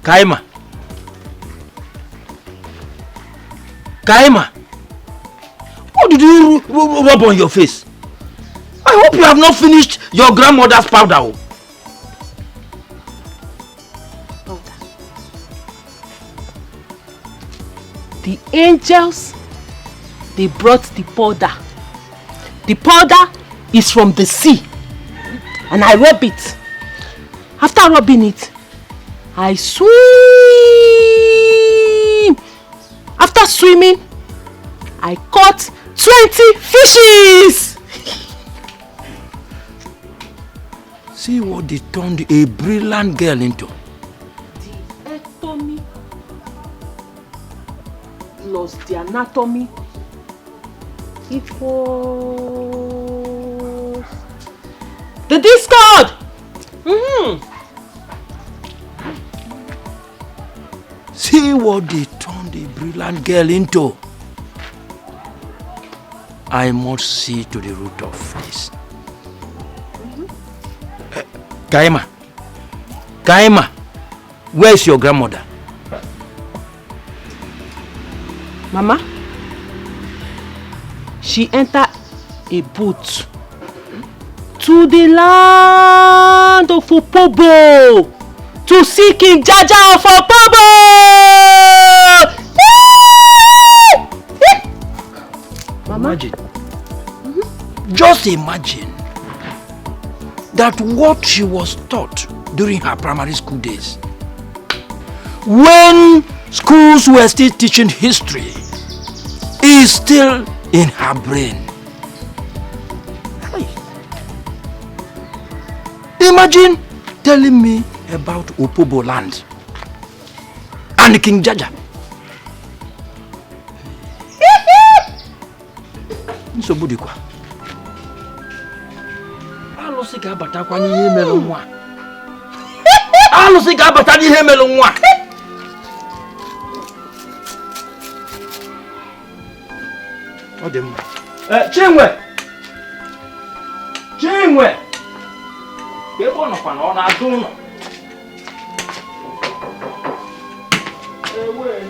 Kaima. Kaima. What did you rub on your face? I hope you have not finished your grandmother's powder. Powder. The angels, they brought the powder. The powder is from the sea. And I rub it. After rubbing it, I swim. After swimming, I caught 20 fishes. See what they turned a brilliant girl into. The ectomy plus the anatomy equals the discord. See what they turned a brilliant girl into. I must see to the root of this. Kaima. Kaima, where is your grandmother? Mama, she entered a boat to the land of Opobo to see King Jaja of Opobo. Mama? Imagine. Just imagine that what she was taught during her primary school days, when schools were still teaching history, is still in her brain. Imagine telling me about Opobo land and King Jaja. Nsobudi kwa. Alusi ka bata kwa ni melo nwa. Alusi ka bata ni melo nwa. Odem. Chinwe. Chinwe. Kebo no kwa no na adu no. Ewe.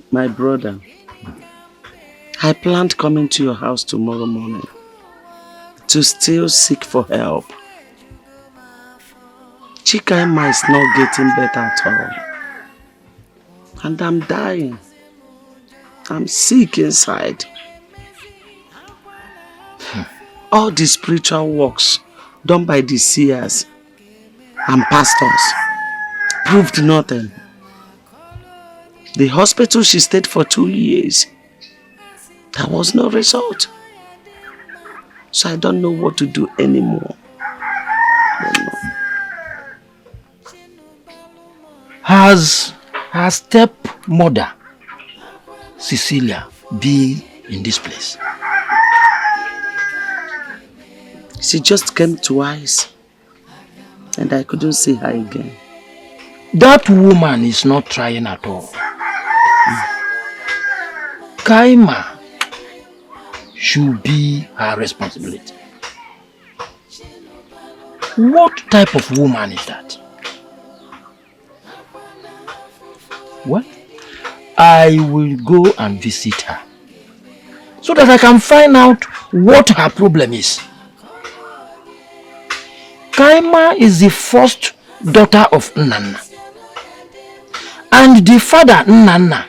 My brother, I planned coming to your house tomorrow morning to still seek for help. Kaima is not getting better at all. And I'm dying. I'm sick inside. All the spiritual works done by the seers and pastors proved nothing. The hospital she stayed for 2 years, there was no result. So I don't know what to do anymore. Has her stepmother, Cecilia, been in this place? She just came twice and I couldn't see her again. That woman is not trying at all. Kaima should be her responsibility. What type of woman is that? Well, I will go and visit her so that I can find out what her problem is. Kaima is the first daughter of Nana. And the father, Nana,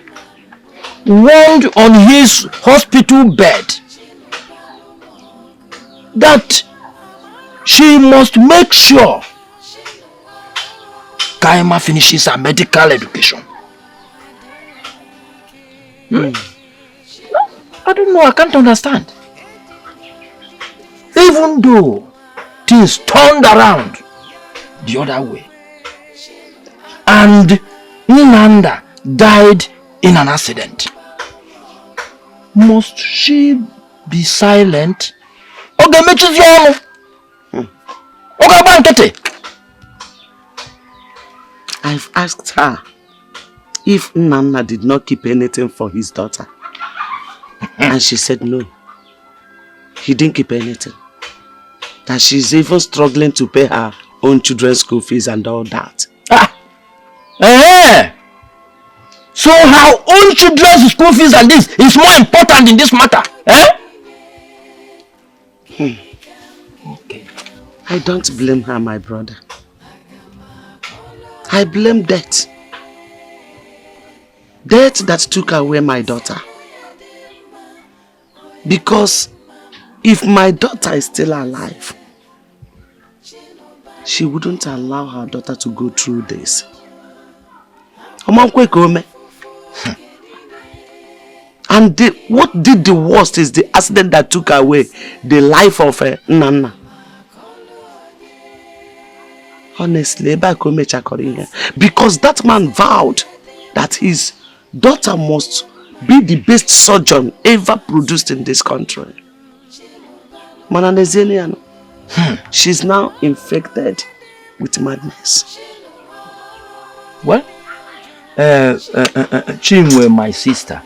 warned on his hospital bed that she must make sure Kaima finishes her medical education. I don't know, I can't understand. Even though things turned around the other way and Nanda died in an accident, must she be silent? Okay, I've asked her if Nana did not keep anything for his daughter. And she said no. he didn't keep anything. That she's even struggling to pay her own children's school fees and all that. So her own children's school fees and this is more important in this matter? Okay. I don't blame her, my brother. I blame death. Death that took away my daughter. Because if my daughter is still alive, she wouldn't allow her daughter to go through this. And what did the worst is the accident that took away the life of Nana. Honestly, because that man vowed that his daughter must be the best surgeon ever produced in this country. She's now infected with madness. Well, Chimwe, my sister,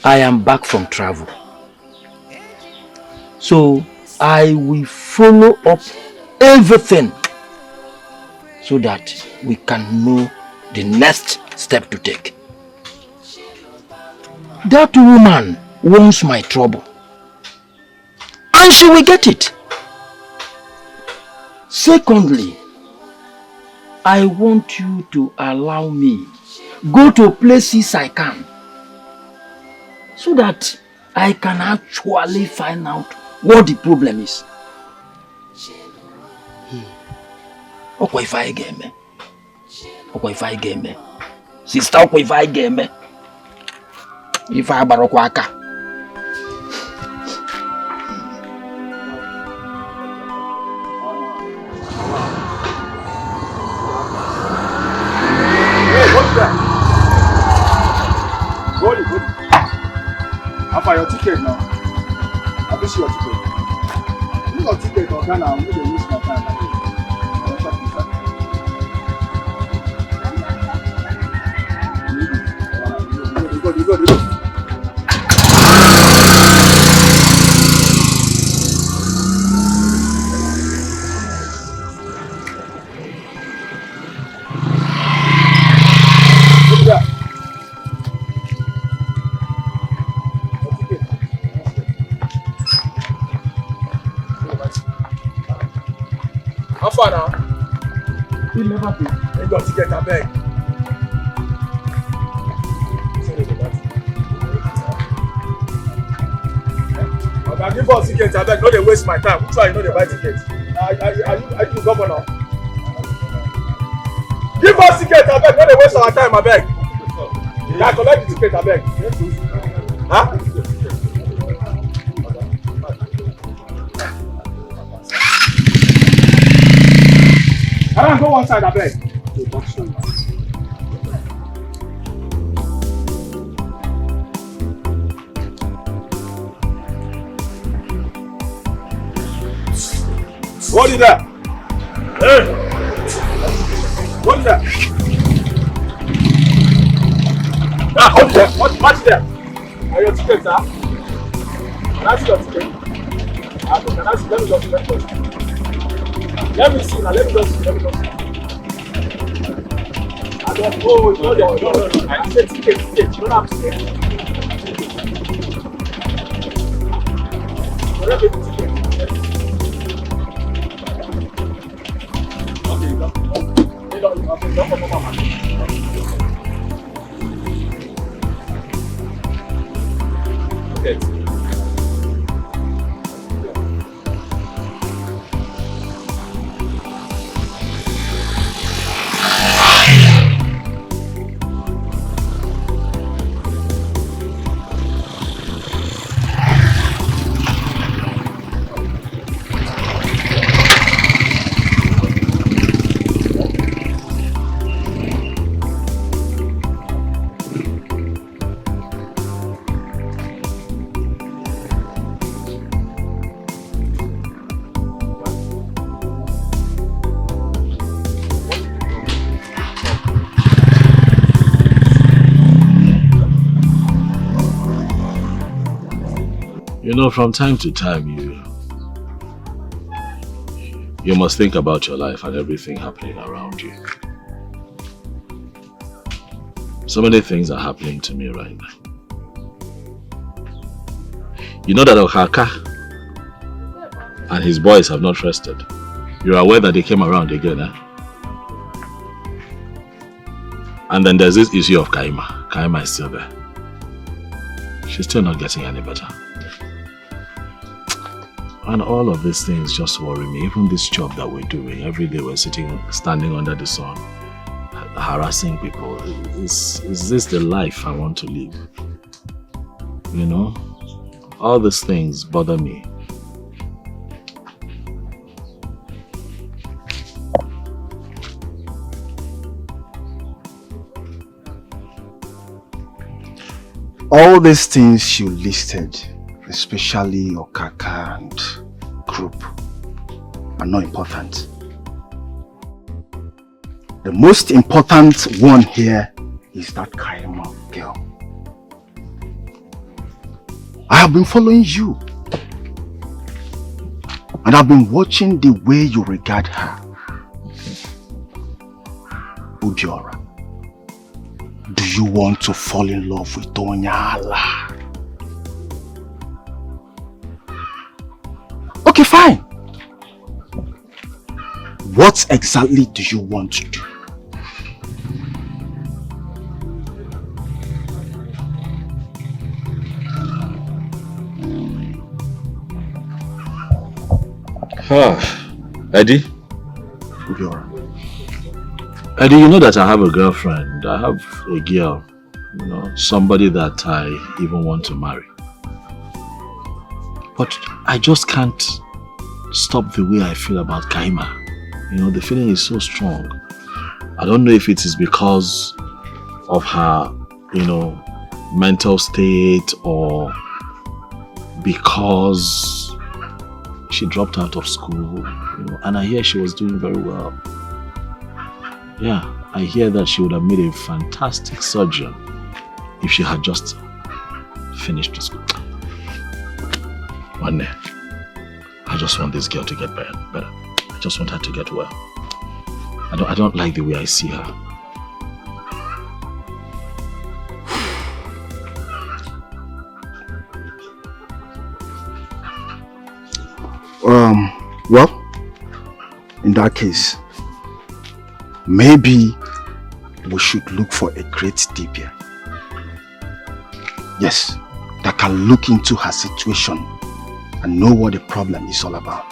I am back from travel. So I will follow up everything so that we can know the next step to take. That woman wants my trouble, and she will get it. Secondly, I want you to allow me go to places I can so that I can actually find out what the problem is. Okwa if I game me. Okwa if I game me. Sister okwa if I game me. If I barokwa aka. How far your ticket now? I wish your ticket. You got ticket or Ghana, I'm going to waste my time. You go. How far now? You never pay. You got to get a bag. Okay, give us tickets, I beg. No, they waste my time. Which one you know they buy tickets? Are you governor? Give us tickets, I beg. No, they waste our time, I beg. Yeah, collect the ticket, I beg. Huh? I don't go one side, I beg. Hold it there. Hey. Hold it there. Ah, hold it there. Watch there. Are your tickets, sir? Can I see your ticket? Can I see? Let me just see. Let me see now. Let me just see. I don't. Oh, no. I said ticket. You don't have ticket. So let me see ticket. Okay. You know, from time to time, you must think about your life and everything happening around you. So many things are happening to me right now. You know that Okaka and his boys have not rested. You're aware that they came around again, eh? And then there's this issue of Kaima. Kaima is still there. She's still not getting any better. And all of these things just worry me. Even this job that we're doing, every day we're standing under the sun, harassing people. Is this the life I want to live? You know? All these things bother me. All these things you listed, especially Okaka and group, are not important. The most important one here is that Kaima girl. I have been following you, and I've been watching the way you regard her. Ubiora, do you want to fall in love with Onyala? Okay, fine. What exactly do you want to do? Eddie? Eddie, you know that I have a girlfriend. I have a girl, you know, somebody that I even want to marry. But I just can't stop the way I feel about Kaima. You know, the feeling is so strong. I don't know if it is because of her, you know, mental state or because she dropped out of school, you know, and I hear she was doing very well. Yeah, I hear that she would have made a fantastic surgeon if she had just finished the school. One day, I just want this girl to get better. I just want her to get well. I don't like the way I see her. Well, in that case, maybe we should look for a great DPA. Yes, that can look into her situation and know what the problem is all about.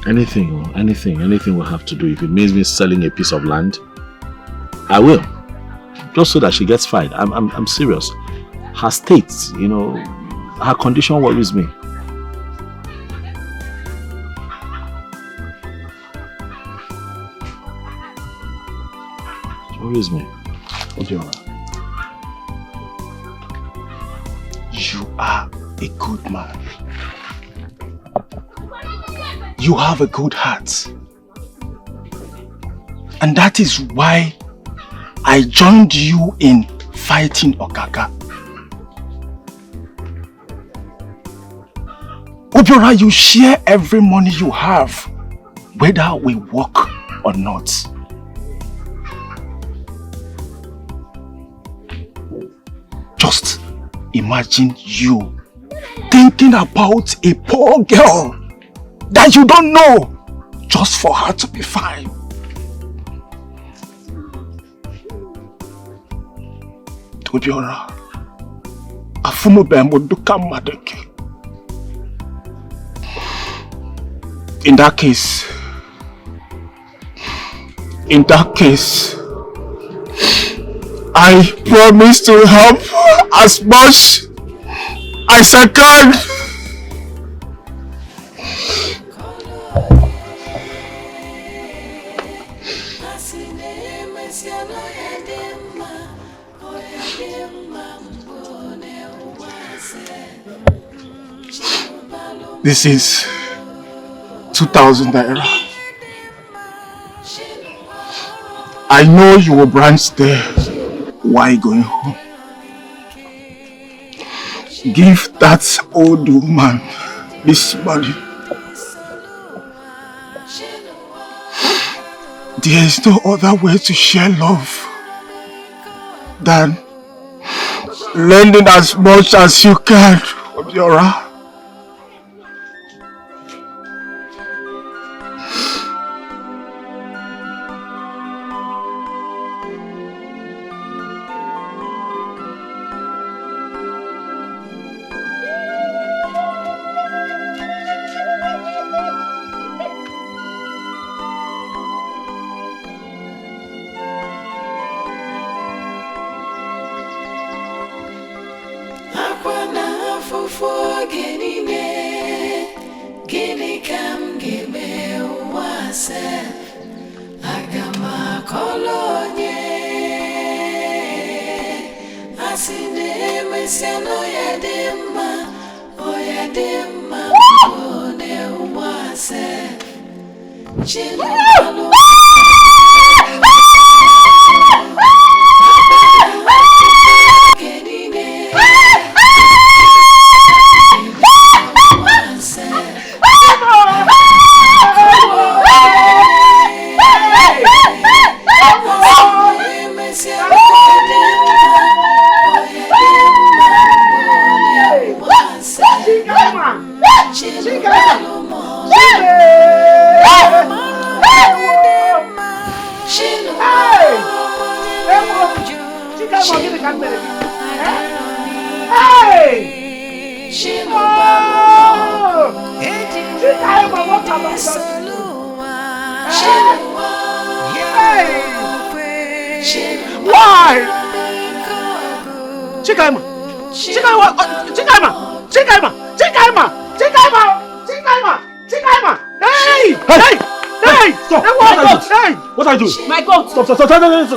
Anything we'll have to do. If it means me selling a piece of land, I will. Just so that she gets fine. I'm serious. Her state, you know, her condition worries me. It worries me. Odiola, you are a good man. You have a good heart. And that is why I joined you in fighting Okaka. Obiora, you share every money you have, whether we work or not. Just imagine you thinking about a poor girl that you don't know, just for her to be fine. Obiora, afumu bembo duka madeke. In that case, I promise to help as much as I can. This is 2,000 naira. I know you will branch there while going home. give that old woman this money. There is no other way to share love than lending as much as you can, Obiora.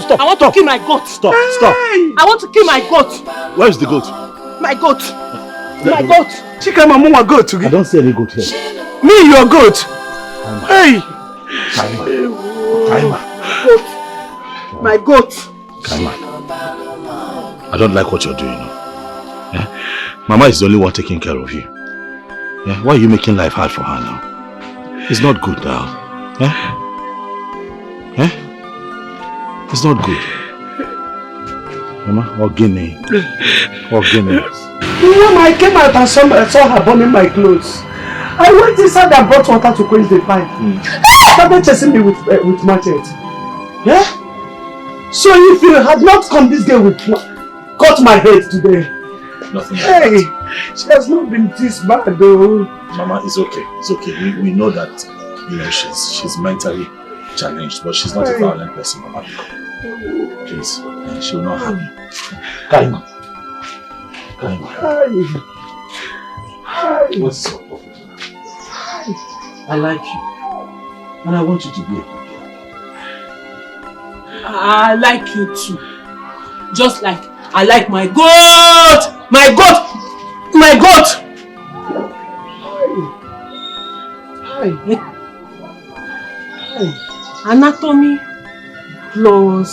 Stop. I want to kill my goat. Stop. I want to kill my goat. Where is the goat? My goat. My goat. Chikaima, mama goat. I don't see any goat here. Me, your goat. Hey. Kaima. My goat. Kaima. I don't like what you're doing. Yeah? Mama is the only one taking care of you. Yeah? Why are you making life hard for her now? It's not good now. Yeah? Yeah? It's not good. Mama, Ogini. When I came out and saw her burning my clothes, I went inside and brought water to quench the fire. She started chasing me with machete. Yeah? So if you had not come, this girl would cut my head today. Nothing. Hey, she has not been this bad though. Mama, it's okay. It's okay. We know that, she's mentally challenged, but she's not a violent person, Mama. Please, she will not harm you. Kaima. What's up? I like you. And I want you to be a good girl. I like you too. Just like I like my goat! My goat! My goat! Anatomy plus...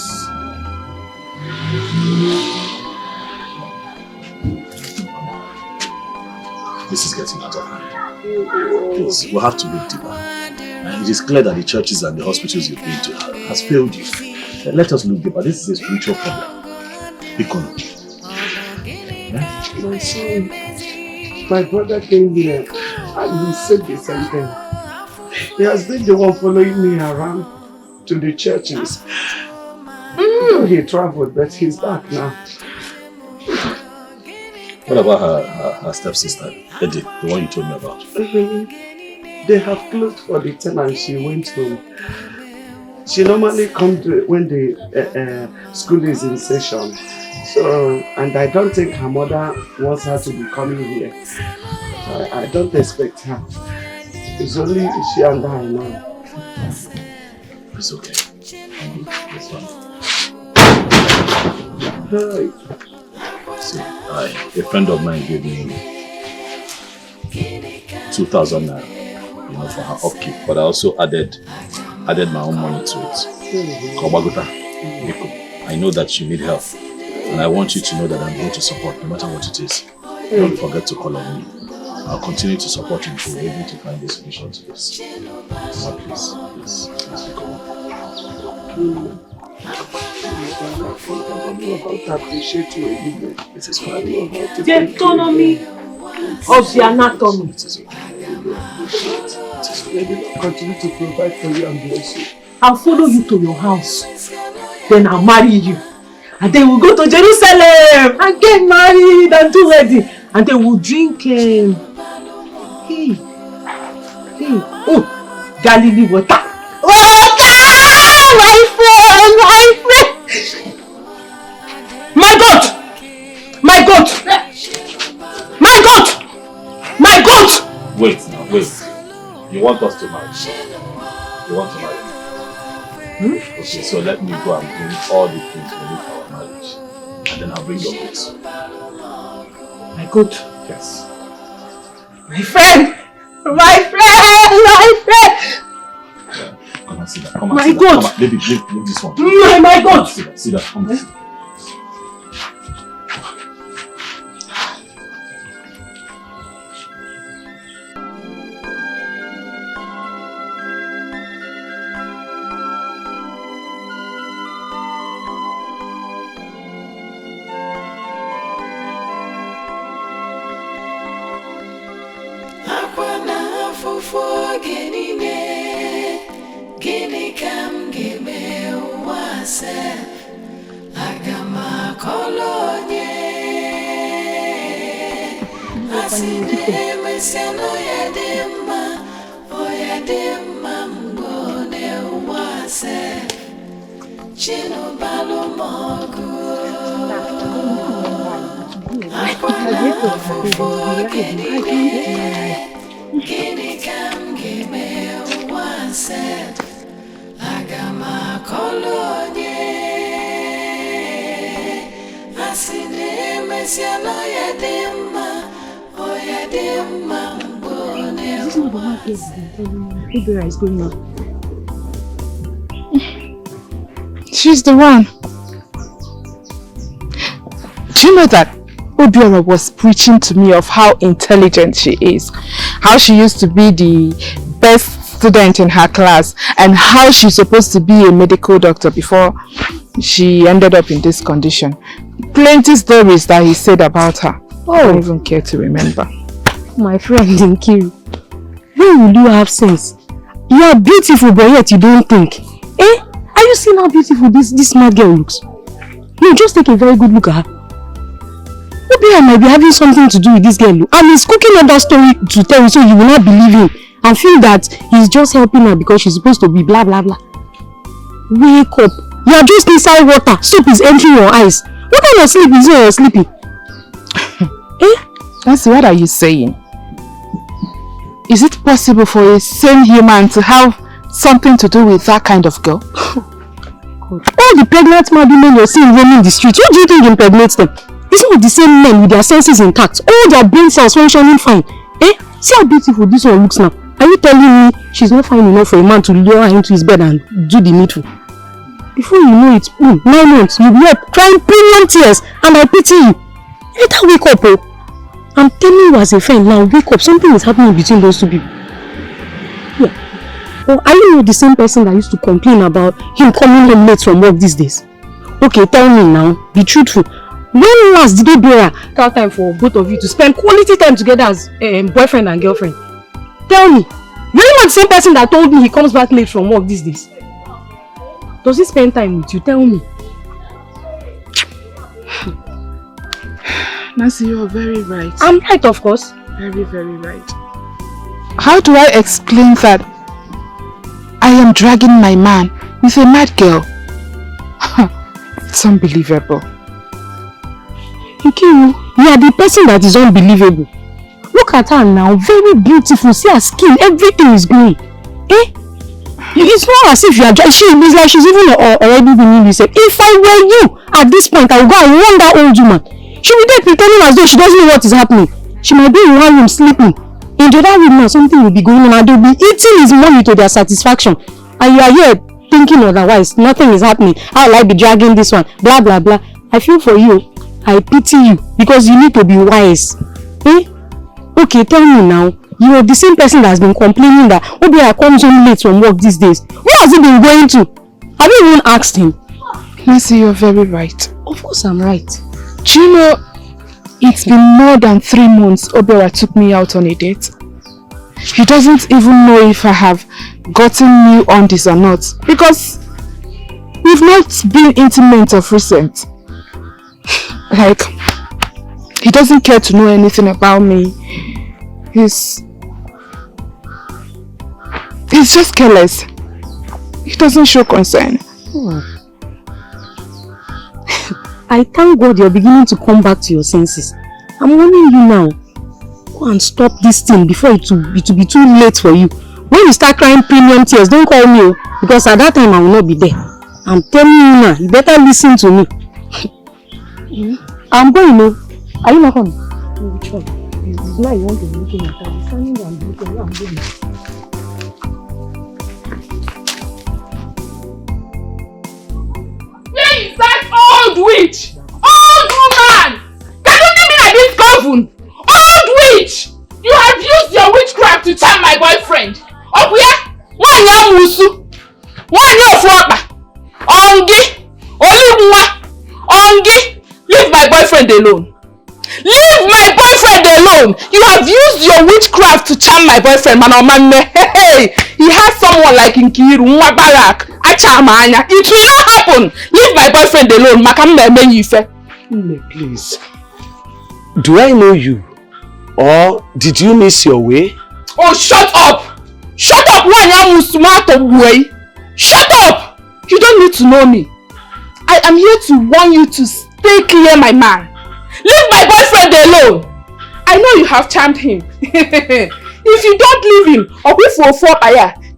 This is getting out of hand. Please, we'll have to look deeper. It is clear that the churches and the hospitals you've been to has failed you. Let us look deeper. This is a spiritual problem. My son, my brother came here and he said the same thing. He has been the one following me around to the churches. He traveled, but he's back now. What about her stepsister, Eddie, the one you told me about? They have closed for the time and she went home. She normally comes when the school is in session. So, and I don't think her mother wants her to be coming here. I don't expect her. It's only she and I now. It's okay. It's fine. Hi. See, a friend of mine gave me 2,000 naira, for her upkeep, but I also added my own money to it. Kobagota, I know that you need help, and I want you to know that I'm here to support, no matter what it is. Don't forget to call on me. I'll continue to support you until we're able to find a solution to this. So please go. The autonomy of the anatomy. Continue to provide for you and bless you. I'll follow you to your house. Then I'll marry you. And then we'll go to Jerusalem and get married and do wedding. And then we'll drink Galilee water. My friend! My goat! My goat! My goat! My goat! Wait now, wait. You want us to marry? You want to marry? Okay, so let me go and bring all the things we need for our marriage. And then I'll bring your goods. My goat? Yes. My friend! My friend! My friend! Yeah. Come and sit down. Come and my sit goat! Down. Come on, leave this one. My goat! Sit down. Come on. Is going on. She's the one. Do you know that Obiora was preaching to me of how intelligent she is, how she used to be the best student in her class, and how she's supposed to be a medical doctor before she ended up in this condition. Plenty stories that he said about her. I don't even care to remember. My friend Nkiru, when will you have sense? You are beautiful, but yet you don't think. Eh? Are you seeing how beautiful this smart girl looks? No, just take a very good look at her. Maybe I might be having something to do with this girl. And he's cooking up that story to tell you so you will not believe him and feel that he's just helping her because she's supposed to be blah blah blah. Wake up. You are just inside water. Soap is entering your eyes. What kind of sleep is you sleeping? Eh? Nancy, what are you saying? Is it possible for a sane human to have something to do with that kind of girl? God. All the pregnant mad women you're seeing roaming the streets, what do you think impregnates them? It's not the same men with their senses intact, all their brain cells functioning fine. Eh? See how beautiful this one looks now. Are you telling me she's not fine enough for a man to lure her into his bed and do the needful? Before you know it, 9 months, you'll be up crying premium tears and I pity you. You better wake up, oh. I'm telling you as a friend now, wake up. Something is happening between those two people. Yeah. Or are you not the same person that used to complain about him coming home late from work these days? Okay, tell me now. Be truthful. When last did you do that time for both of you to spend quality time together as boyfriend and girlfriend? Tell me. You're not the same person that told me he comes back late from work these days. Does he spend time with you? Tell me. Nancy, you are very right. I'm right, of course. Very, very right. How do I explain that I am dragging my man with a mad girl? It's unbelievable. Nkiru, you are the person that is unbelievable. Look at her now, very beautiful. See her skin, everything is glowing. Eh? It's not as if you are it's like she's even already been in. If I were you at this point, I would go and warn that old woman. She'll be there pretending as though she doesn't know what is happening. She might be in one room sleeping. In the other room now, something will be going on and they'll be eating his money to their satisfaction. And you are here thinking otherwise. Nothing is happening. How will I be dragging this one? Blah, blah, blah. I feel for you. I pity you because you need to be wise. Eh? Okay, tell me now. You are the same person that has been complaining that Obiora comes home late from work these days. Where has he been going to? Have you even asked him? Mercy, you're very right. Of course I'm right. Do you know, it's been more than 3 months Obiora took me out on a date. He doesn't even know if I have gotten new undies or not, because we've not been intimate of recent. Like, he doesn't care to know anything about me. He's just careless. He doesn't show concern. I thank God you're beginning to come back to your senses. I'm warning you now. Go and stop this thing before it will be too late for you. When you start crying premium tears, don't call me, because at that time I will not be there. I'm telling you now, you better listen to me. I'm going now. Are you not coming? Which one? Now you want to be looking at me. Standing there and looking. Now I'm going. Where is that old witch? Old woman! Can you leave me like this coven? Old witch! You have used your witchcraft to charm my boyfriend. Oh yeah? One young musu. One young flopper. Ongi. Only Ongi. Leave my boyfriend alone. Leave my boyfriend alone! You have used your witchcraft to charm my boyfriend, man. Hey, he has someone like Nkiru, Mwabarak, Achamanya. It will not happen! Leave my boyfriend alone, Please. Do I know you? Or did you miss your way? Oh, shut up! Shut up, Shut up! You don't need to know me. I am here to warn you to stay clear, my man. Leave my boyfriend alone. I know you have charmed him. If you don't leave him,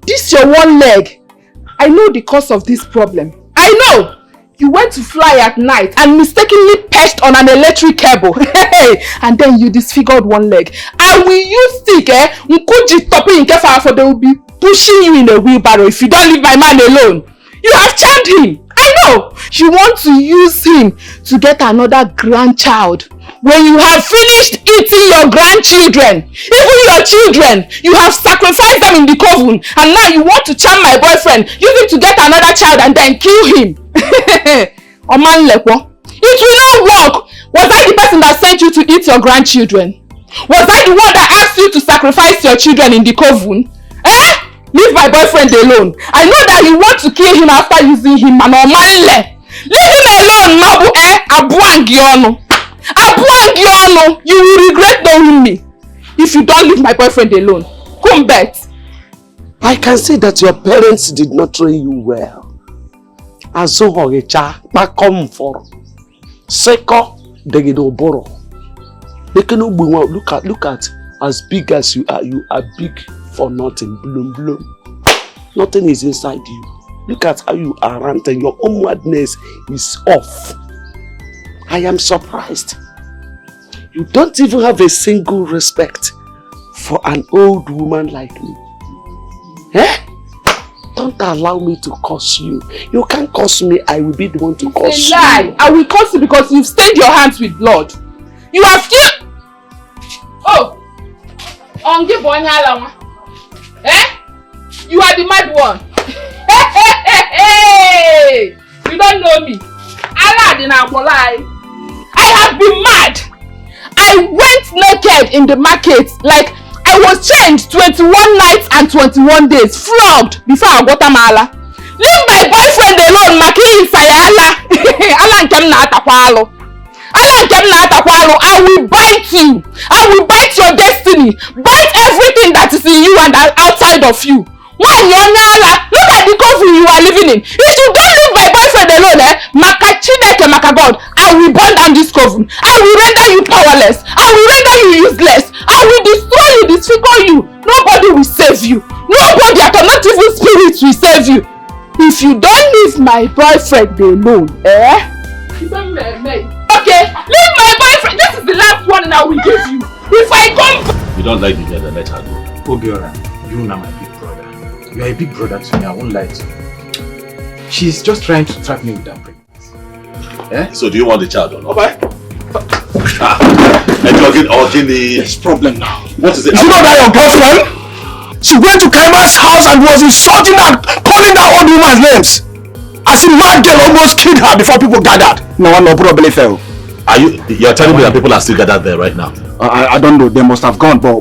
this your one leg. I know the cause of this problem. I know. You went to fly at night and mistakenly perched on an electric cable. And then you disfigured one leg. I will use stick, for they will be pushing you in a wheelbarrow if you don't leave my man alone. You have charmed him. I know. You want to use him to get another grandchild. When you have finished eating your grandchildren, even your children, you have sacrificed them in the coven, and now you want to charm my boyfriend, use him to get another child and then kill him. Oman Lekwo, it will not work. Was I the person that sent you to eat your grandchildren? Was I the one that asked you to sacrifice your children in the coven? Eh? Leave my boyfriend alone. I know that you want to kill him after using him, man. Leave him alone, Mabu. You will regret knowing me if you don't leave my boyfriend alone. Come back. I can see that your parents did not train you well. Azohorecha, Pakomfor, Seko, Degedoboro. Look at as big as you are big for nothing. Bloom. Nothing is inside you. Look at how you are ranting. Your homewardness is off. I am surprised. You don't even have a single respect for an old woman like me. Eh? Don't allow me to curse you. You can't curse me. I will be the one to curse you. Lie. I will curse you because you've stained your hands with blood. You have killed. Oh. Eh? You are the mad one. Hey! You don't know me. I have been mad. I went naked in the market like I was chained 21 nights and 21 days, flogged before I got a mala. Leave my boyfriend alone, Maki Sayala. I will bite you. I will bite your destiny. Bite everything that is in you and outside of you. Look at the coffin you are living in. If you don't leave my boyfriend alone, God, I will burn down this coven. I will render you powerless. I will render you useless. I will destroy you, disfigure you. Nobody will save you. Nobody, not even spirits will save you. If you don't leave my boyfriend alone, okay, leave my boyfriend. This is the last one I will give you. If I come... You don't like me, then let her go. Obiora, you are my big brother. You are a big brother to me, I won't lie to you. She's just trying to trap me with that pregnancy. Eh? So do you want the child or not? Okay. There's problem now. What is it? You know that your girlfriend? She went to Kaima's house and was insulting her, calling that old woman's names. As if mad girl almost killed her before people gathered. No one probably fell. You're telling me that people are still gathered there right now? I don't know. They must have gone. But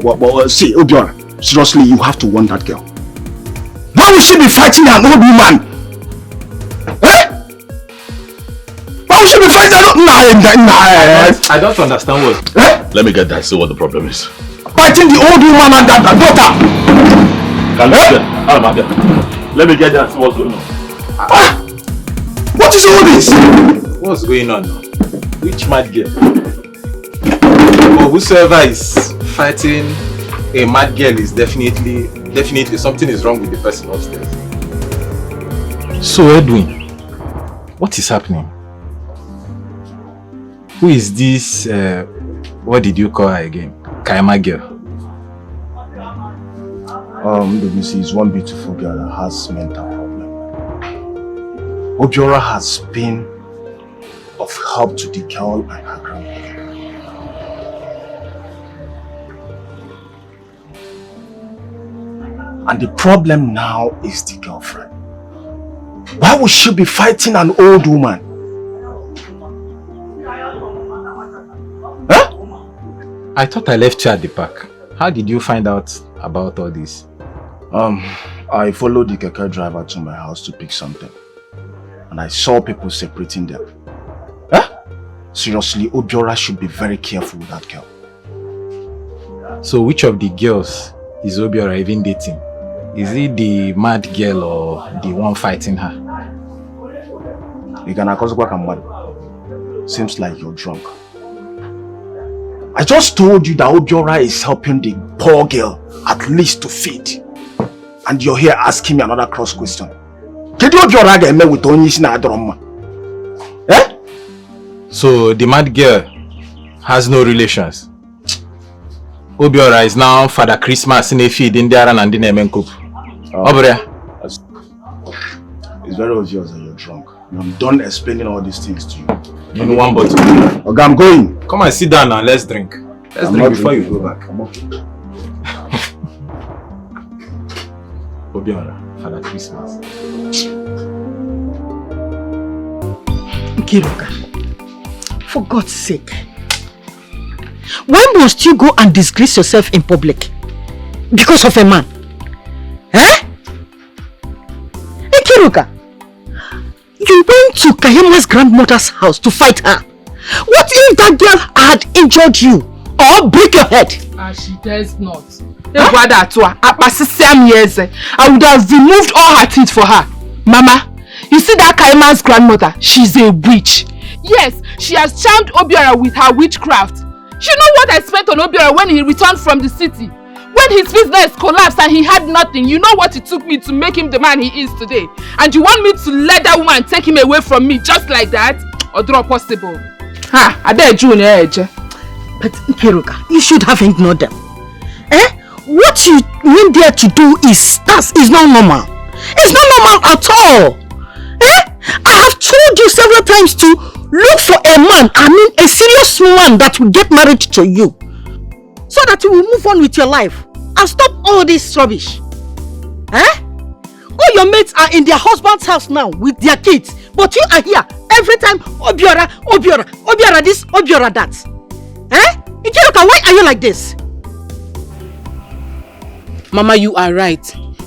see, Obiora, seriously, you have to warn that girl. Why would she be fighting an old woman? Eh? Why would she be fighting an old woman? I don't understand what. Let me get that. See what the problem is. Fighting the old woman and that daughter. Let me get that. See what's going on. What is all this? What's going on now? Which mad girl? Or whosoever is fighting a mad girl is definitely something is wrong with the person upstairs. So Edwin, what is happening? Who is this? What did you call her again? Kaima girl. Is one beautiful girl that has mental problem. Obiora has been of help to the girl and her grandmother. And the problem now is the girlfriend. Why would she be fighting an old woman? Huh? I thought I left you at the park. How did you find out about all this? I followed the keke driver to my house to pick something. And I saw people separating them. Huh? Seriously, Obiora should be very careful with that girl. So which of the girls is Obiora even dating? Is it the mad girl or the one fighting her? Seems like you're drunk. I just told you that Obiora is helping the poor girl at least to feed. And you're here asking me another cross question. Eh? So the mad girl has no relations. Obiora is now Father Christmas in a feed in there and in the Menkup. It's very obvious that you're drunk. I'm done explaining all these things to you. In one bottle. Okay, I'm going. Come and sit down and let's drink. Let's drink before you go back. I'm okay. Obiora, Father Christmas. Kiruka, for God's sake, why must you go and disgrace yourself in public? Because of a man? Eh? Hey Kiruka, you went to Kaima's grandmother's house to fight her. What if that girl had injured you or break your head? She does not. Huh? I would have removed all her teeth for her. Mama, you see that Kaima's grandmother? She's a witch. Yes, she has charmed Obiora with her witchcraft. You know what I spent on Obiora when he returned from the city? When his business collapsed and he had nothing, you know what it took me to make him the man he is today? And you want me to let that woman take him away from me just like that? Or draw possible? Ha! I bet you age. But Kiruka, you should have ignored them. Eh? What you went there to do is not normal. It's not normal at all. Eh? I have told you several times to look for a man, a serious man that will get married to you. So that you will move on with your life and stop all this rubbish. Eh? All your mates are in their husband's house now with their kids. But you are here every time, Obiora this, Obiora that. Eh? Ikiruka, why are you like this? Mama, you are right.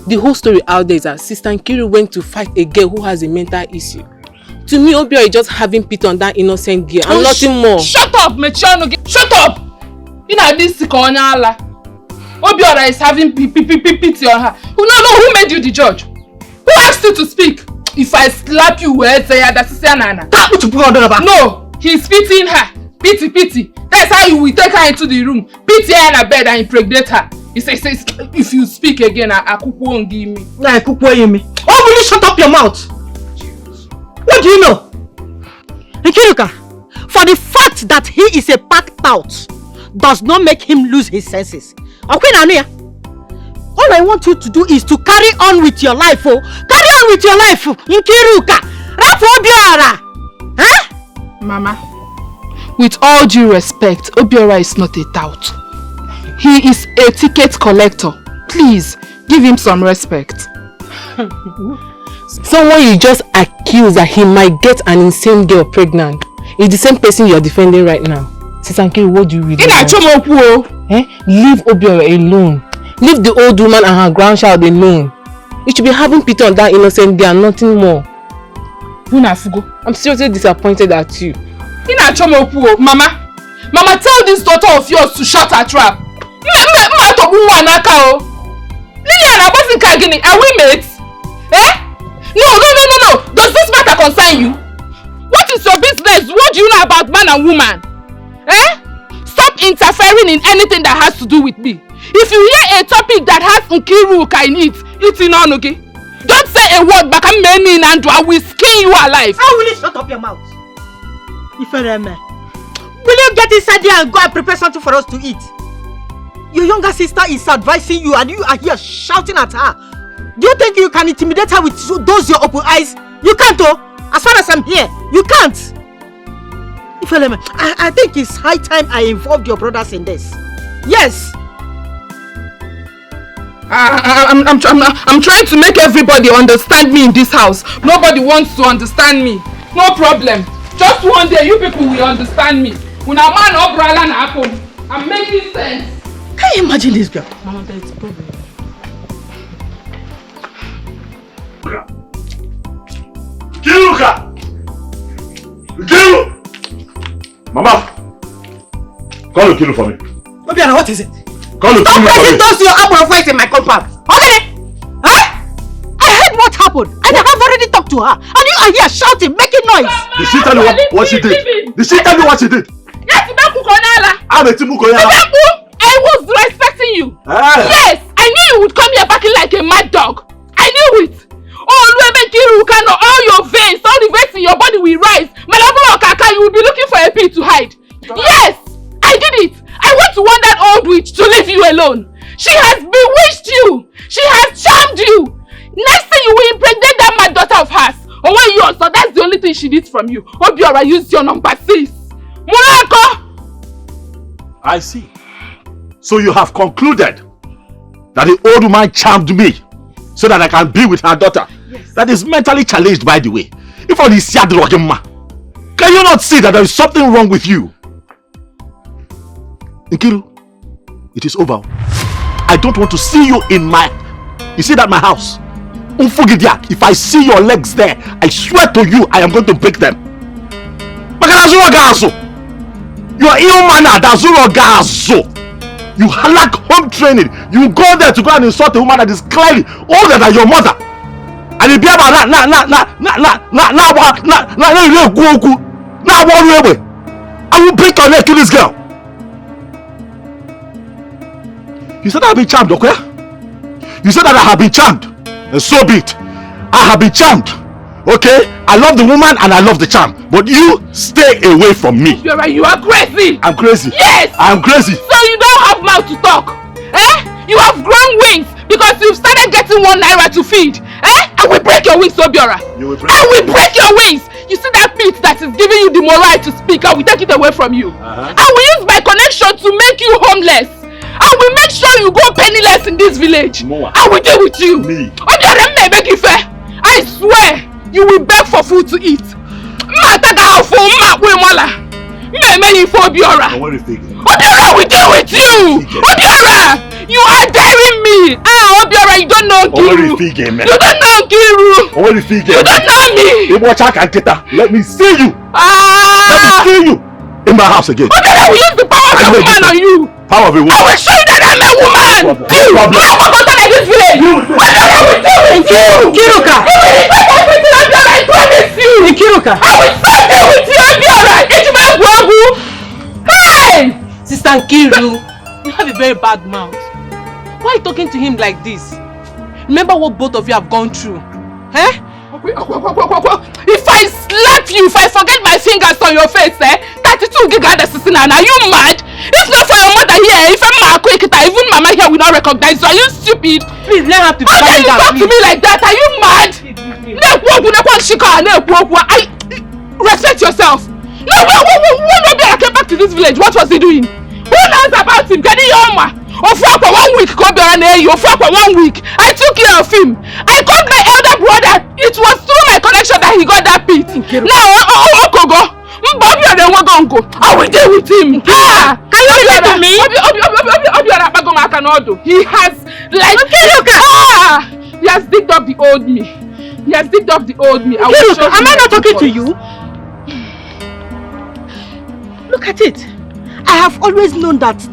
The whole story out there is that Sister Nkiru went to fight a girl who has a mental issue. To me, Obiora is just having pity on that innocent girl and nothing more. Shut up, Mechiano! Shut up! You know this Obiora is having pity on her. No, who made you the judge? Who asked you to speak? If I slap you, where say that's Nana? No, he's pitying her. Pity. That's how you will take her into the room, pity her in her bed and impregnate her. He says, if you speak again, I won't give me. Oh, will you shut up your mouth? What do you know? Nkiruka, for the fact that he is a packed out does not make him lose his senses. Okay, Nania? All I want you to do is to carry on with your life, oh. Carry on with your life, Nkiruka. Huh? Mama, With all due respect, Obiora is not a tout. He is a ticket collector. Please, give him some respect. Someone you just accused that he might get an insane girl pregnant is the same person you're defending right now. Sister Nkiru, what do you really want? Leave Obiora alone. Leave the old woman and her grandchild alone. You should be having pity on that innocent girl and nothing more. I'm seriously disappointed at you. Mama, tell this daughter of yours to shut her trap. Are we mates? No. Does this matter concern you? What is your business? What do you know about man and woman? Stop interfering in anything that has to do with me. If you hear a topic that has Nkiru in it's in on, okay? Don't say a word back and I will skin you alive. How will you shut up your mouth? Will you get inside there and go and prepare something for us to eat? Your younger sister is advising you and you are here shouting at her. Do you think you can intimidate her with those your open eyes? You can't, oh. As far as I'm here, you can't. I think it's high time I involved your brothers in this. Yes. I'm trying to make everybody understand me in this house. Nobody wants to understand me. No problem. Just one day you people will understand me. When a man or brother happen, I'm making sense. Can you imagine this girl? Mama, there's a problem. Kiruka! Kiru! Mama! Call Kiru for me. Obiora, what is it? Call Kiru for me. Stop pressing those your apple fight in my compound. Okay? Huh? I heard what happened and I have already talked to her. And you are here shouting, making noise. Did she tell you what she did? Did she tell you what she did? Yes, I was respecting you. Yes, I knew you would come here barking like a mad dog. I knew it. All your veins, all the veins in your body will rise. You will be looking for a pit to hide. Yes, I did it. I went to want that old witch to leave you alone. She has bewitched you. She has charmed you. Next thing you will impregnate that mad daughter of hers. Or when you also, that's the only thing she needs from you. Obiora, use your number 6. Mulako! I see. So you have concluded that the old woman charmed me so that I can be with her daughter. Yes. That is mentally challenged, by the way. If only can you not see that there is something wrong with you? Nkiru, it is over. I don't want to see you in my... You see that my house? If I see your legs there, I swear to you, I am going to break them. You are ill-mannered. You lack home training. You go there to go and insult a woman that is clearly older than your mother. And if you have I will break your neck to this girl. You said I have been charmed, okay? You said that I have been charmed. And so be it. I have been charmed. Okay? I love the woman and I love the charm. But you stay away from me. You're right, you are crazy. I'm crazy. Yes! I'm crazy. So you don't have mouth to talk. You have grown wings because you've started getting 1 naira to feed. I will break your wings, Obiora. You will break I will break your wings. You see that pit that is giving you the moral to speak? I will take it away from you. I will use my connection to make you homeless. I will make sure you go penniless in this village. Moa. I will deal with you. Me. Obiora, I swear you will beg for food to eat. Obiora, we deal with you. Obiora, you are daring me. Obiora, you don't know Nkiru. You don't know Nkiru. You don't know me. Let me see you. Let me see you in my house again. Obiora, we use the power of a woman on you. Power of a woman. I will show you that I'm a woman. You are not like this village. Obiora, we deal with you. Nkiruka. I promise you. Nkiruka. I will stop there with you. Obiora. Hey! Sister Nkiru, you have a very bad mouth. Why are you talking to him like this? Remember what both of you have gone through. If I slap you, if I forget my fingers on your face, 32 gigahertz assassin, are you mad? If not for your mother here, if I'm not quick, even mama here will not recognize you. Are you stupid? Please let her to be how can you talk to me like that? Are you mad? Respect yourself. No, to this village, what was he doing? Who knows about him? Can you hear? For 1 week, for 1 week. I took care of him. I called my elder brother. It was through my connection that he got that pit. Now, I will deal with him. Can you listen to me? He has he has digged up the old me. He has digged up the old me. Am I not talking to you? Look at it. I have always known that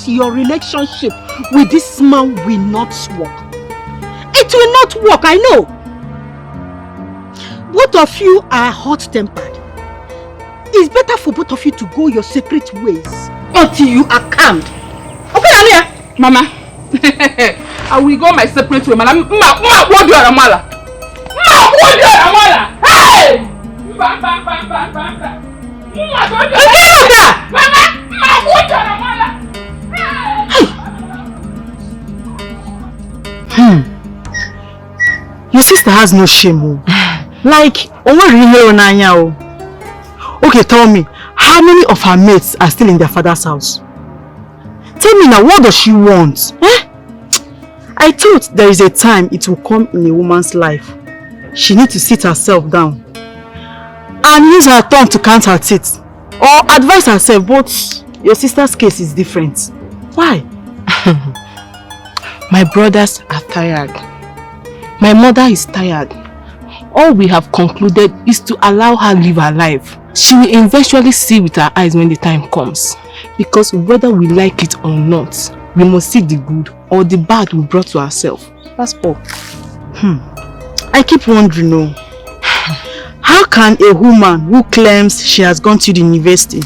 your relationship with this man will not work. It will not work, I know. Both of you are hot-tempered. It's better for both of you to go your separate ways until you are calmed. Okay, Alia? Mama, I will go my separate way. Hey! Your sister has no shame. Like, okay, tell me, how many of her mates are still in their father's house? Tell me now, what does she want? I thought there is a time it will come in a woman's life. She needs to sit herself down and use her tongue to count her teeth or advise herself, but your sister's case is different. Why? My brothers are tired. My mother is tired. All we have concluded is to allow her live her life. She will eventually see with her eyes when the time comes. Because whether we like it or not, we must see the good or the bad we brought to ourselves. That's all. I keep wondering, how can a woman who claims she has gone to the university,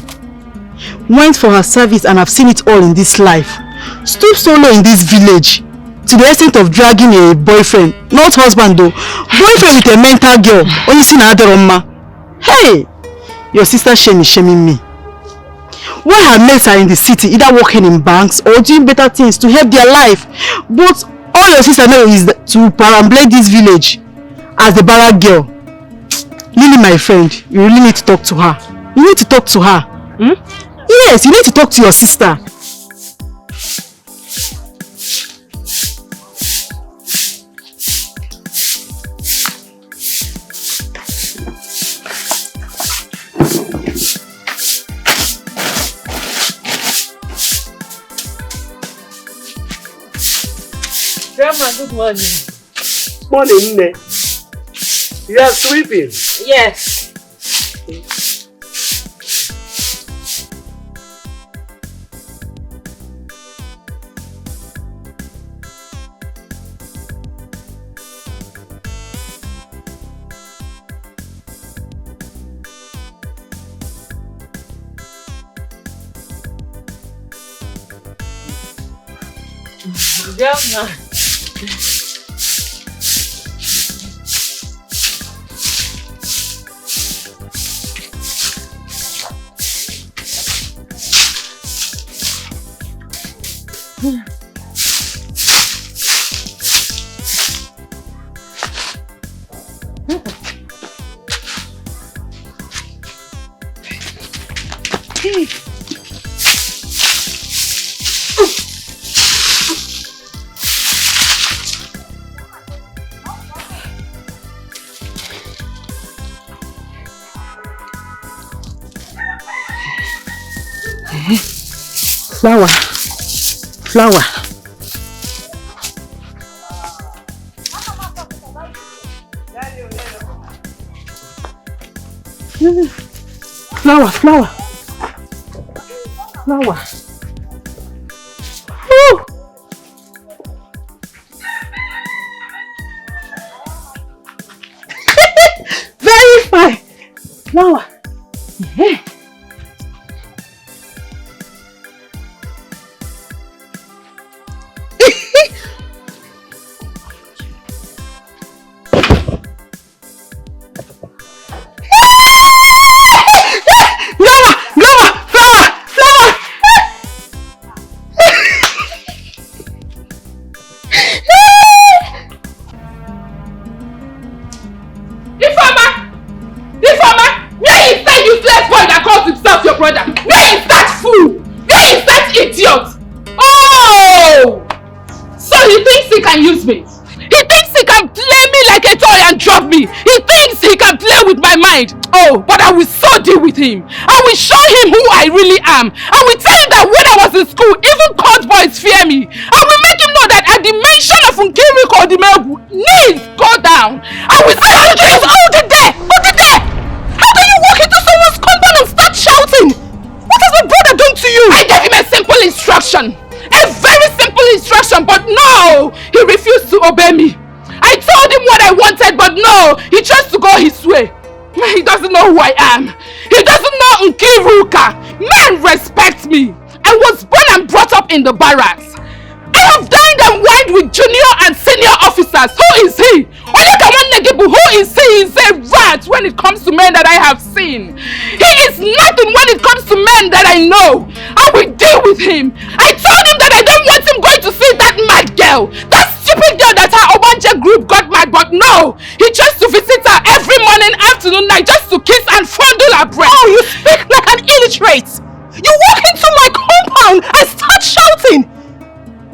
went for her service and have seen it all in this life, stoop so low in this village, to the extent of dragging a boyfriend, not husband though, boyfriend with a mental girl, only seen another Roma? Hey, your sister shame is shaming me. Why her mates are in the city, either working in banks or doing better things to help their life, but all your sister knows is to perambulate this village as the barrack girl. Lily, my friend, you really need to talk to her. You need to talk to her. Yes, you need to talk to your sister. Grandma, good morning. Morning, Ne. You are sleeping? Yes. Grandma. Flower. Flower. Flower, flower. Flower. Woo! Very fine. Flower. deal with him. I will show him who I really am. I will tell him that when I was in school, even court boys fear me. I will make him know that at the mention of Nkiri Kodimegu, knees go down. I will say, hold it there! Hold it there! How can you walk into someone's compound and start shouting? What has my brother done to you? I gave him a simple instruction. A very simple instruction, but no! He refused to obey me. I told him what I wanted, but no! He chose to go his way. He doesn't know who I am. He doesn't know Nkiruka. Men respect me. I was born and brought up in the barracks. I have dined and wined with junior and senior officers. Who is he? Who is he? He's a rat when it comes to men that I have seen. He is nothing when it comes to men that I know. I will deal with him. I told him that I don't want him going to see that mad girl. That stupid girl that her Obanja group got mad, but no. He chose to visit her every morning, afternoon, night just to kiss and fondle her breast. Oh, you speak like an illiterate. You walk into my compound and start shouting.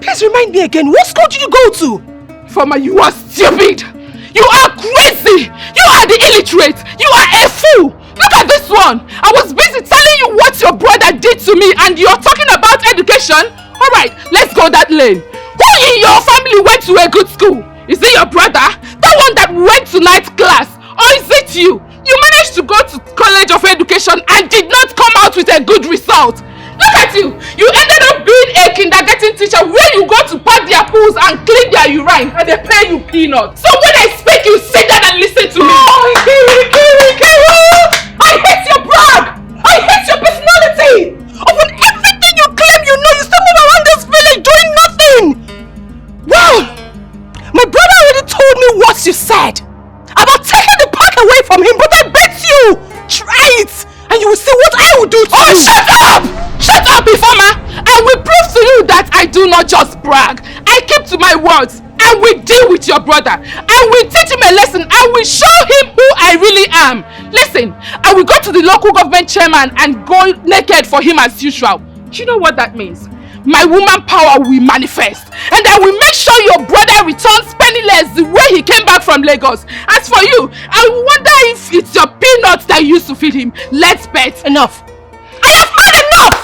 Please remind me again, what school did you go to? Farmer, you are stupid. You are crazy. You are the illiterate. You are a fool. Look at this one. I was busy telling you what your brother did to me and you're talking about education? Alright, let's go that lane. Who in your family went to a good school? Is it your brother? That one that went to night class? Or is it you? You managed to go to College of Education and did not come out with a good result. Look at you! You ended up being a kindergarten teacher where you go to pack their pools and clean their urine and they pay you peanuts. So when I speak, you sit down and listen to me. Oh, Nkiru! I hate your brag! I hate your personality! Upon everything you claim you know, you still move around this village doing nothing! Well, my brother already told me what you said about taking the pack away from him, but I bet you! Try it! And you will see what I will do to you! Oh, shut up! Shut up, Ifeoma! I will prove to you that I do not just brag. I keep to my words. I will deal with your brother. I will teach him a lesson. I will show him who I really am. Listen, I will go to the local government chairman and go naked for him as usual. You know what that means? My woman power will manifest. And I will make sure your brother returns penniless the way he came back from Lagos. As for you, I wonder if it's your peanuts that you used to feed him. Let's bet. Enough. I have had enough!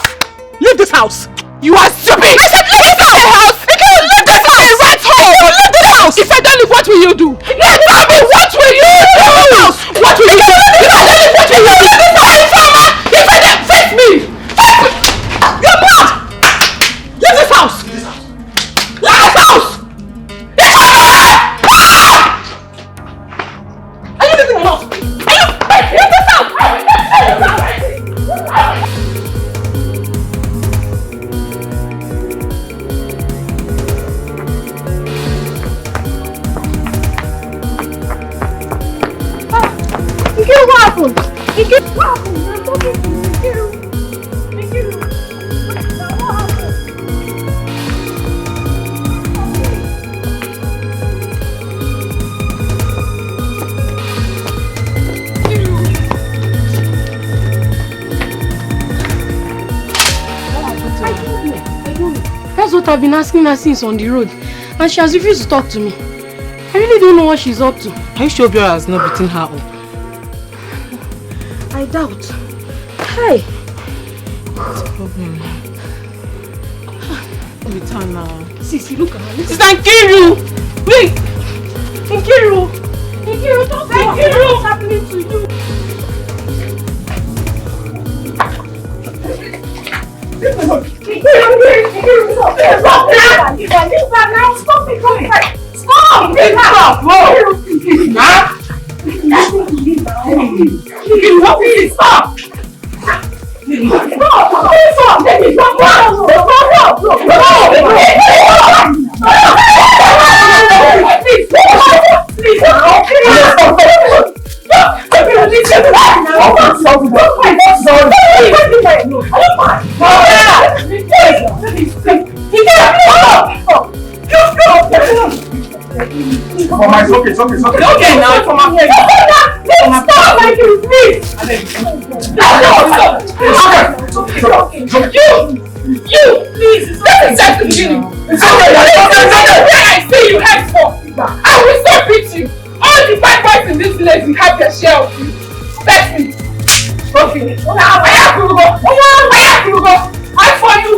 Leave this house! You are stupid! I said leave this house! You can't leave this house! A rat hole! Leave this house! If I don't leave, what will you do? Now tell me, what will you do? What will you do? If I don't leave, what will you do? If I don't face me! Face me! You're mad! Leave this house! Leave this house! Are you leaving or not? Are you? Leave this house! Nkiru, what happened? Nkiru, what happened? I'm talking to Nkiru. Nkiru, what happened? That's what I've been asking her since on the road, and she has refused to talk to me. I really don't know what she's up to. Are you sure Obiora has not beaten her up? I doubt. Hey! What's the problem? Return now. Sisi, look at her. Sister Nkiru! Wait! Nkiru! Nkiru, don't say Nkiru! What's happening to you? Stop it! Stop! It's okay now. Come on. Stop, like you, please. You, please. That's exactly me. It's okay. I see you henceforth. I will so beat you. All the bad boys in this village will have their share of you. Let me. finish. Now, where you go? Where you go? I for you.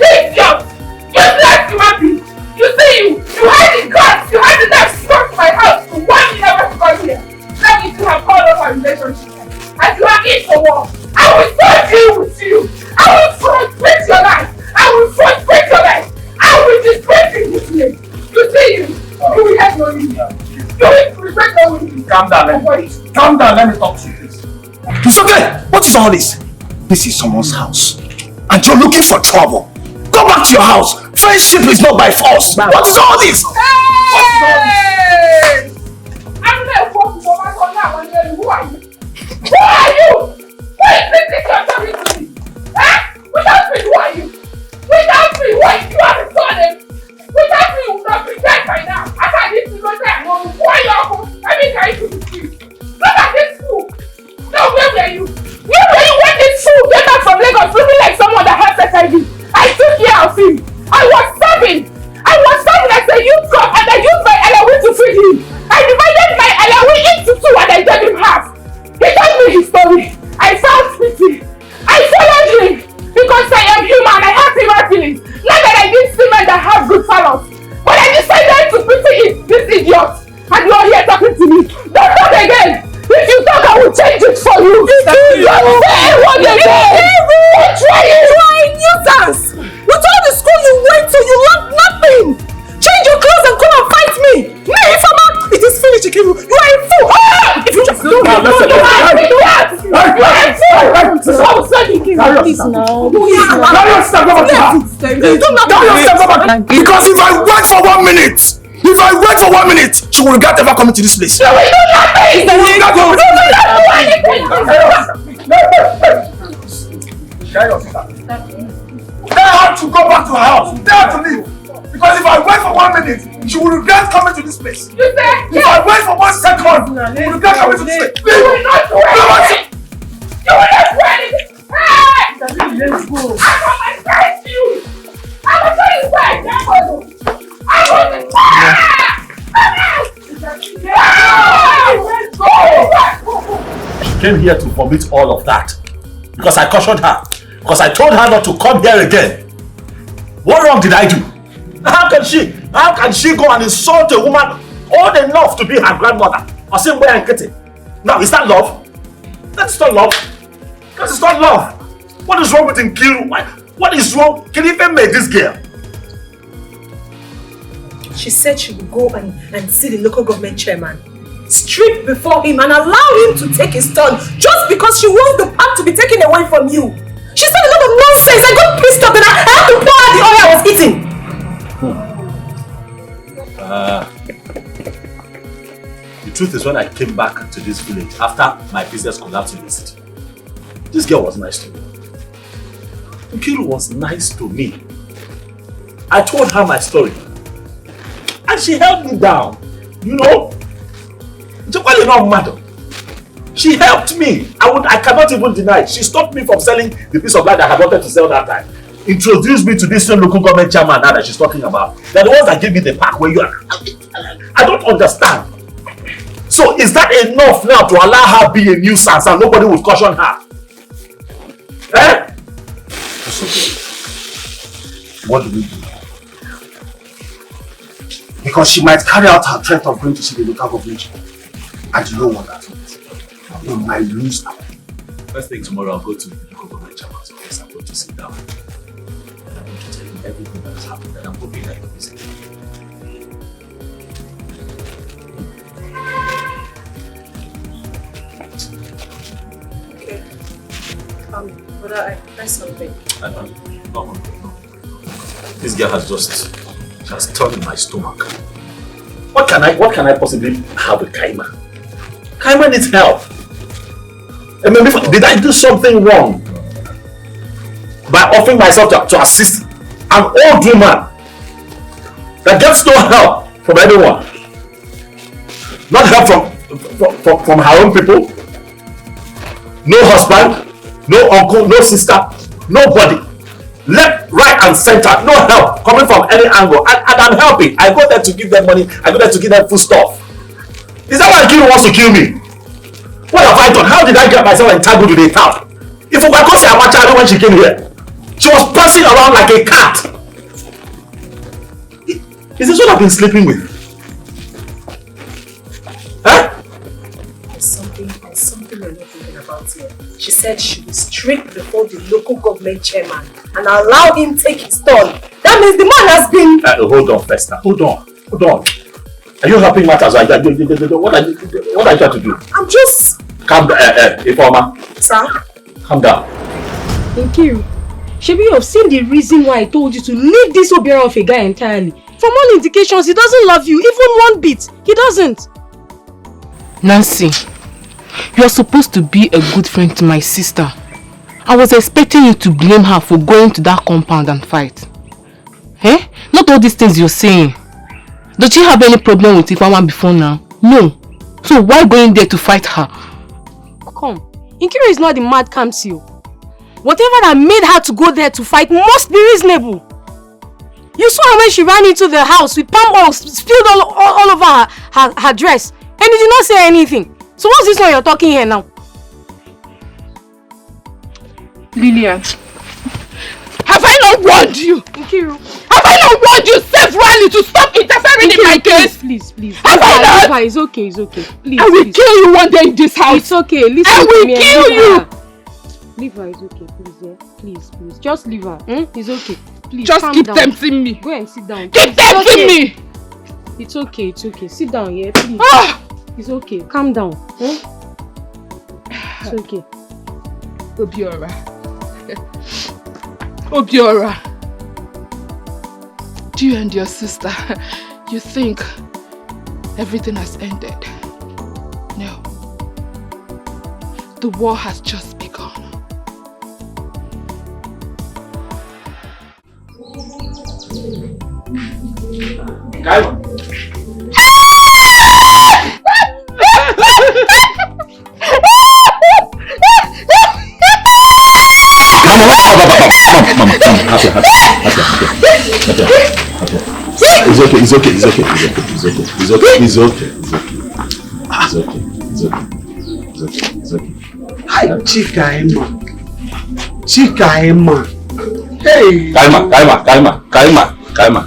Idiot. Useless human being. You see you had the guts, you had the nerve to come to my house to warn me never to come here. Let me to have called off our relationship. And you are in for war. I will so deal with you. I will frustrate your life. I will frustrate your life. I will disgrace you this way. You see you will have no limit. You will regret no limit. Calm down, let me talk to you, please. It's okay. What is all this? This is someone's house. And you're looking for trouble. Go back to your house. Friendship is not by force. What is all this? Hey! I'm not going to go back on that one. Who are you? Who are you? Who is this you're talking to me? Huh? Without me, who are you? Without me, who are you? You are the son. Without me, you would not be dead by now. After this, you know that. Who are you? I mean, I to the street. Look at this fool. Now, where were you? Where were you when this fool came back from Lagos looking like someone that has HIV? I took care of him. I was serving as a youth cop and I used my allowance to feed him. I divided my allowance into two and I gave him half. He told me his story. I felt pity. I followed him because I am human. I have human feelings. Not that I need women that have good fellows. But I decided to pity this idiot. And you are here talking to me. Don't talk again. If you talk, I will change it for you. Don't say one again. Don't try it. You are a nuisance. With all the school you went to, you learned nothing. Change your clothes and come and fight me. Me, Ifama, it is finished, Ikiru. You are a fool. If you just don't you are a fool. You are a fool. I will send you, Ikiru. Please now. Because if I wait for 1 minute, she will regret ever coming to this place. No, we do nothing. They have to go back to her house. They have to leave. Because if I wait for 1 minute, she will regret coming to this place. If I wait for 1 second, she will regret coming to this place. You will not do anything. You will not do anything. Hey! Let's go. I will fight you. I will tell you why. I will She came here to vomit all of that because I cautioned her. Because I told her not to come here again. What wrong did I do? How can she go and insult a woman old enough to be her grandmother? Or same way I'm getting. Now, is that love? That's not love. That is not love. What is wrong with Nkiru? What is wrong? Can you even make this girl? She said she would go and see the local government chairman, strip before him and allow him to take his turn just because she wants the part to be taken away from you. She said a lot of nonsense. I got pissed off and I had to pour out the oil I was eating. The truth is, when I came back to this village after my business collapsed in the city, this girl was nice to me. Nkiru was nice to me. I told her my story. And she held me down. You know? She helped me. I cannot even deny it. She stopped me from selling the piece of land that I wanted to sell that time. Introduced me to this same local government chairman now that she's talking about. They're the ones that gave me the park where you are. I don't understand. So is that enough now to allow her be a nuisance and nobody would caution her? Eh? What do we do? Because she might carry out her threat of going to see the local government. And you know what that means. We might lose her. First thing tomorrow, I'll go to the local government chairman's office. I'm going to sit down. And I'm going to tell him everything that has happened. And I'm hoping that he'll listen. Okay. But I something. No. This girl has just... She has turned in my stomach. What can I possibly have with Kaima? Kaima needs help. I mean, did I do something wrong by offering myself to assist an old woman that gets no help from anyone? Not help from her own people. No husband, no uncle, no sister, nobody. Left, right and center, no help coming from any angle. And I'm helping. I go there to give them money. I go there to give them food stuff. Is that why Nkiru wants to kill me? What have I done? How did I get myself entangled with a town? If we were causing our child when she came here, she was prancing around like a cat. Is this what I've been sleeping with? Huh? There's something we're not thinking about here. She said she will strike before the local government chairman and allow him take his turn. That means the man has been... Hold on, Festa. Hold on. Are you helping matters? What are you trying to do? I'm just... Calm down, Informer. Sir? Calm down. Thank you. Shebi, you have seen the reason why I told you to leave this Obiora of a guy entirely. From all indications, he doesn't love you, even one bit. He doesn't. Nancy, you are supposed to be a good friend to my sister. I was expecting you to blame her for going to that compound and fight. Eh? Not all these things you're saying. Does she have any problem with Ifeoma before now? No. So why going there to fight her? Come. Nkiru is not the mad Kamsil. Whatever that made her to go there to fight must be reasonable. You saw her when she ran into the house with palm oil spilled all over her dress. And he did not say anything. So what's this one you're talking here now? Lillian, have I not warned you? Nkiru. Have I not warned you severally to stop interfering in my case? Please. Have I not? It's okay. Please, I will kill you one day in this house. It's okay. Listen I will kill you. Leave her, it's okay, please, yeah? Please. Just leave her. It's okay. Please, just keep down. tempting me. Go and sit down. Keep tempting me. It's okay. Sit down, yeah, please. It's okay. Calm down. It's okay. Obiora. Do you and your sister, you think everything has ended? No. The war has just begun. Kaima. Mama, It's okay. Hi, Chikaima. Hey. Kaima.